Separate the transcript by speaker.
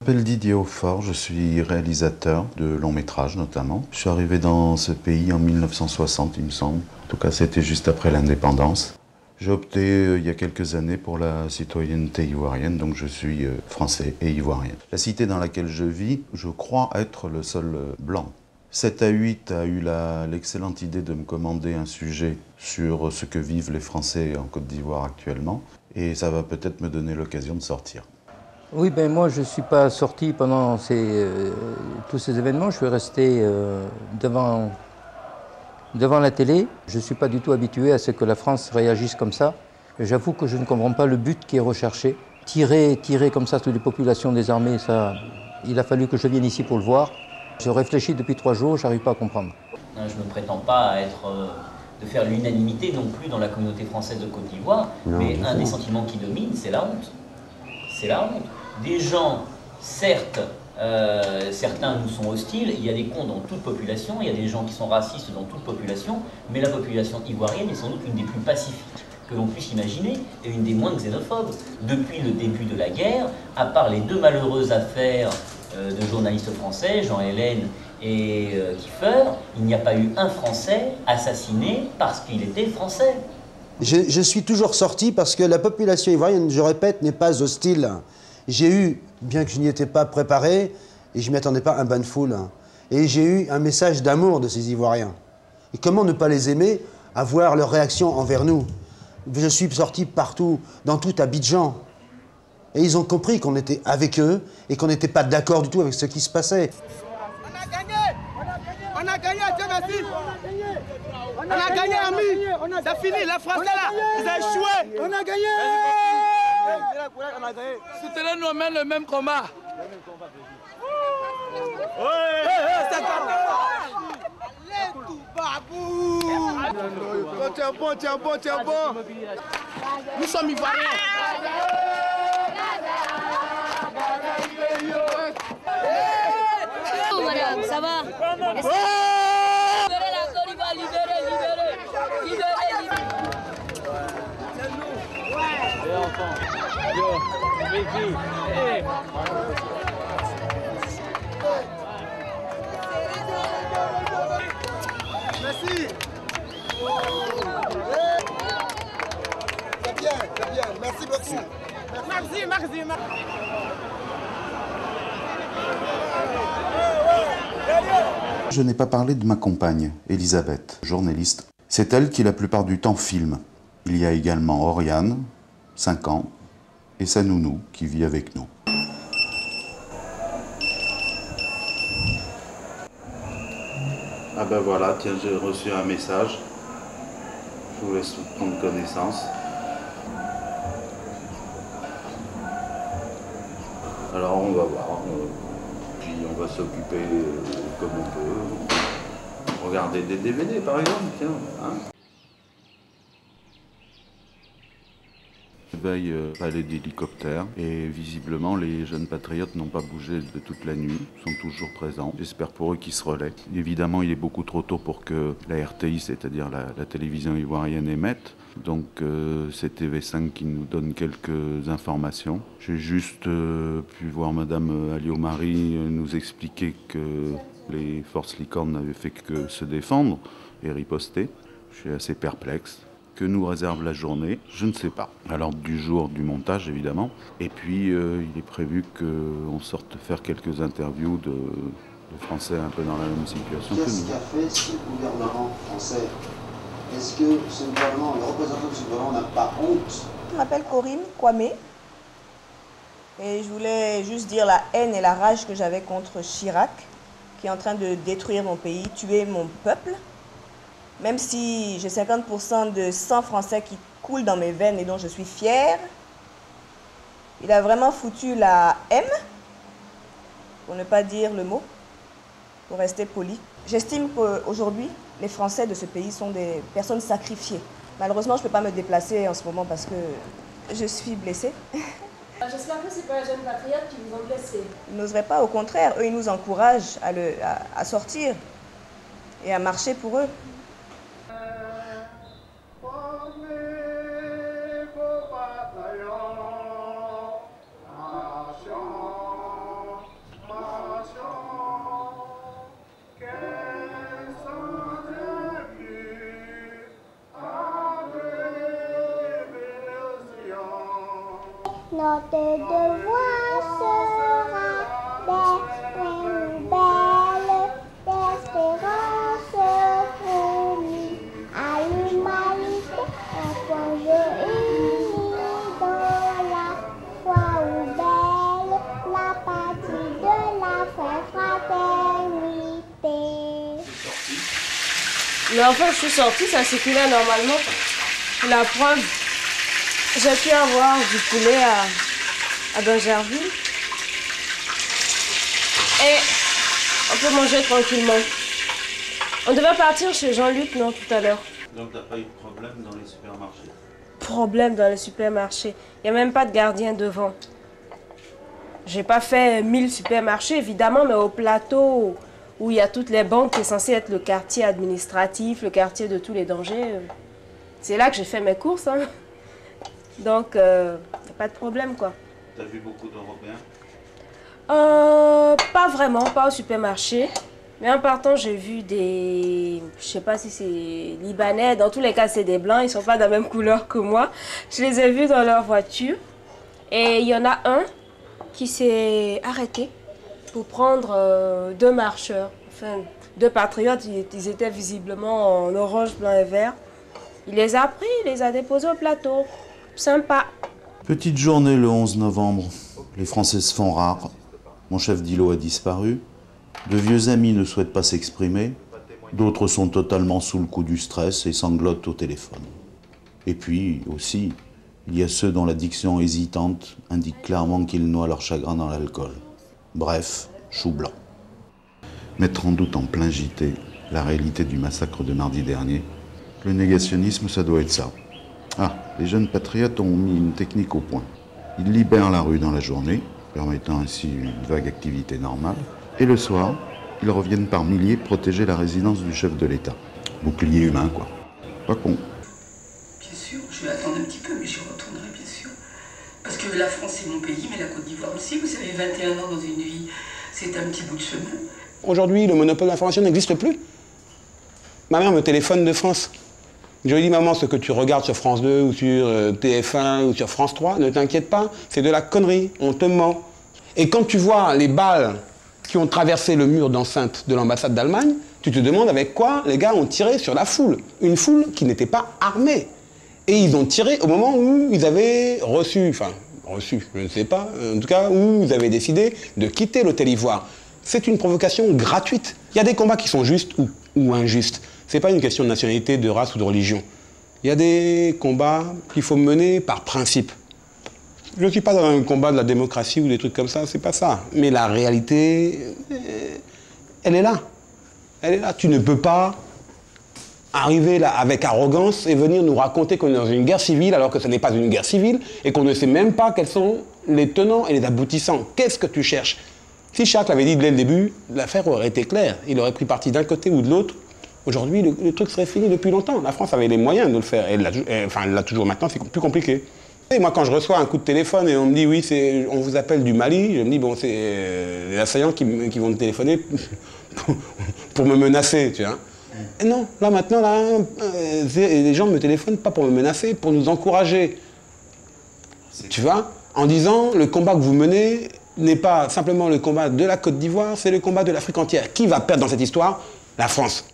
Speaker 1: Je m'appelle Didier Hautfort, je suis réalisateur de longs métrages notamment. Je suis arrivé dans ce pays en 1960, il me semble. En tout cas, c'était juste après l'indépendance. J'ai opté il y a quelques années pour la citoyenneté ivoirienne, donc je suis français et ivoirien. La cité dans laquelle je vis, je crois être le seul blanc. 7 à 8 a eu l'excellente idée de me commander un sujet sur ce que vivent les Français en Côte d'Ivoire actuellement, et ça va peut-être me donner l'occasion de sortir.
Speaker 2: Oui, ben moi je ne suis pas sorti pendant tous ces événements, je suis resté devant la télé. Je ne suis pas du tout habitué à ce que la France réagisse comme ça. J'avoue que je ne comprends pas le but qui est recherché. Tirer comme ça sur les populations désarmées, ça, il a fallu que je vienne ici pour le voir. Je réfléchis depuis 3 jours, je n'arrive pas à comprendre.
Speaker 3: Je ne prétends pas de faire l'unanimité non plus dans la communauté française de Côte d'Ivoire, mais un des sentiments qui domine, c'est la honte. C'est la honte. Des gens, certes, certains nous sont hostiles, il y a des cons dans toute population, il y a des gens qui sont racistes dans toute population, mais la population ivoirienne est sans doute une des plus pacifiques que l'on puisse imaginer et une des moins xénophobes. Depuis le début de la guerre, à part les 2 malheureuses affaires de journalistes français, Jean Hélène et Kiefer, il n'y a pas eu un Français assassiné parce qu'il était français.
Speaker 4: Je suis toujours sorti parce que la population ivoirienne, je répète, n'est pas hostile. J'ai eu, bien que je n'y étais pas préparé, et je ne m'y attendais pas, un bain de foule, et j'ai eu un message d'amour de ces Ivoiriens. Et comment ne pas les aimer, à voir leur réaction envers nous? Je suis sorti partout, dans tout Abidjan. Et ils ont compris qu'on était avec eux et qu'on n'était pas d'accord du tout avec ce qui se passait.
Speaker 5: On a gagné! On a gagné, Dieu merci! On a gagné, amis! C'est fini, la France est là! Vous avez échoué! On a gagné! Soutenez-nous, on mène le même combat! Tiens bon, tiens bon, tiens bon! Nous sommes Ivoiriens!
Speaker 6: Madame, ça va? Libérez la Côte d'Ivoire, libérez.
Speaker 5: Merci! C'est bien, merci beaucoup. Merci.
Speaker 1: Je n'ai pas parlé de ma compagne, Elisabeth, journaliste. C'est elle qui la plupart du temps filme. Il y a également Oriane, 5 ans, et sa nounou qui vit avec nous. Ah ben voilà, tiens, j'ai reçu un message. Je vous laisse prendre connaissance. Alors on va voir, puis on va s'occuper comme on peut. Regarder des DVD par exemple, tiens. Hein. Veille palais d'hélicoptère et visiblement les jeunes patriotes n'ont pas bougé de toute la nuit, sont toujours présents. J'espère pour eux qu'ils se relaient. Évidemment, il est beaucoup trop tôt pour que la RTI, c'est-à-dire la télévision ivoirienne, émette. Donc c'est TV5 qui nous donne quelques informations. J'ai juste pu voir Madame Alliot-Marie nous expliquer que les forces licornes n'avaient fait que se défendre et riposter. Je suis assez perplexe. Que nous réserve la journée, je ne sais pas. À l'ordre du jour du montage, évidemment. Et puis, il est prévu qu'on sorte faire quelques interviews de Français un peu dans la même situation que nous.
Speaker 4: Qu'est-ce qu'a fait ce gouvernement français? Est-ce que ce gouvernement, le représentant de ce gouvernement n'a pas honte?
Speaker 7: Je m'appelle Corinne Kwame et je voulais juste dire la haine et la rage que j'avais contre Chirac, qui est en train de détruire mon pays, tuer mon peuple. Même si j'ai 50% de sang français qui coule dans mes veines et dont je suis fière, il a vraiment foutu la M, pour ne pas dire le mot, pour rester poli. J'estime qu'aujourd'hui, les Français de ce pays sont des personnes sacrifiées. Malheureusement, je ne peux pas me déplacer en ce moment parce que je suis blessée.
Speaker 6: J'espère que ce n'est pas les jeunes patriotes qui vous ont blessé.
Speaker 7: Ils n'oseraient pas, au contraire, eux, ils nous encouragent à sortir et à marcher pour eux.
Speaker 8: notre devoir sera d'être belle d'espérance promise à l'humanité, un projet uni dans la foi où belle la patrie de la fraternité.
Speaker 6: Mais enfin, je suis sortie, ça circulait normalement. La preuve, j'ai pu avoir du poulet à Bergerville. Et on peut manger tranquillement. On devait partir chez Jean-Luc, non, tout à l'heure.
Speaker 1: Donc t'as pas eu de problème dans les supermarchés?
Speaker 6: Problème dans les supermarchés. Il n'y a même pas de gardien devant. J'ai pas fait 1000 supermarchés, évidemment, mais au plateau où il y a toutes les banques qui est censé être le quartier administratif, le quartier de tous les dangers, c'est là que j'ai fait mes courses. Hein. Donc, il n'y a pas de problème, quoi.
Speaker 1: T'as vu beaucoup d'Européens?
Speaker 6: Pas vraiment, pas au supermarché. Mais en partant, j'ai vu des... Je sais pas si c'est Libanais. Dans tous les cas, c'est des Blancs. Ils sont pas de la même couleur que moi. Je les ai vus dans leur voiture. Et il y en a un qui s'est arrêté pour prendre 2 marcheurs. Enfin, 2 patriotes. Ils étaient visiblement en orange, blanc et vert. Il les a pris, il les a déposés au plateau. Sympa.
Speaker 1: Petite journée le 11 novembre. Les Français se font rares. Mon chef d'îlot a disparu. De vieux amis ne souhaitent pas s'exprimer. D'autres sont totalement sous le coup du stress et sanglotent au téléphone. Et puis aussi, il y a ceux dont la diction hésitante indique clairement qu'ils noient leur chagrin dans l'alcool. Bref, chou blanc. Mettre en doute en plein JT la réalité du massacre de mardi dernier, le négationnisme, ça doit être ça. Ah, les jeunes patriotes ont mis une technique au point. Ils libèrent la rue dans la journée, permettant ainsi une vague activité normale. Et le soir, ils reviennent par milliers protéger la résidence du chef de l'État. Bouclier humain, quoi. Pas con.
Speaker 9: Bien sûr, je vais attendre un petit peu, mais j'y retournerai, bien sûr. Parce que la France, c'est mon pays, mais la Côte d'Ivoire aussi. Vous savez, 21 ans dans une vie, c'est un petit bout de chemin.
Speaker 10: Aujourd'hui, le monopole de l'information n'existe plus. Ma mère me téléphone de France. Je lui dis, maman, ce que tu regardes sur France 2 ou sur TF1 ou sur France 3, ne t'inquiète pas, c'est de la connerie, on te ment. Et quand tu vois les balles qui ont traversé le mur d'enceinte de l'ambassade d'Allemagne, tu te demandes avec quoi les gars ont tiré sur la foule. Une foule qui n'était pas armée. Et ils ont tiré au moment où ils avaient reçu, je ne sais pas, en tout cas où ils avaient décidé de quitter l'hôtel Ivoire. C'est une provocation gratuite. Il y a des combats qui sont justes ou injustes. Ce n'est pas une question de nationalité, de race ou de religion. Il y a des combats qu'il faut mener par principe. Je ne suis pas dans un combat de la démocratie ou des trucs comme ça, c'est pas ça. Mais la réalité, elle est là. Elle est là. Tu ne peux pas arriver là avec arrogance et venir nous raconter qu'on est dans une guerre civile alors que ce n'est pas une guerre civile et qu'on ne sait même pas quels sont les tenants et les aboutissants. Qu'est-ce que tu cherches? Si Chirac l'avait dit dès le début, l'affaire aurait été claire. Il aurait pris parti d'un côté ou de l'autre. Aujourd'hui, le truc serait fini depuis longtemps. La France avait les moyens de le faire. Elle l'a toujours. Maintenant, c'est plus compliqué. Et moi, quand je reçois un coup de téléphone et on me dit, oui, on vous appelle du Mali, je me dis, bon, c'est les assaillants qui vont me téléphoner pour me menacer, tu vois. Et non, là, maintenant, les gens me téléphonent pas pour me menacer, pour nous encourager. Tu vois, en disant, le combat que vous menez n'est pas simplement le combat de la Côte d'Ivoire, c'est le combat de l'Afrique entière. Qui va perdre dans cette histoire? La France.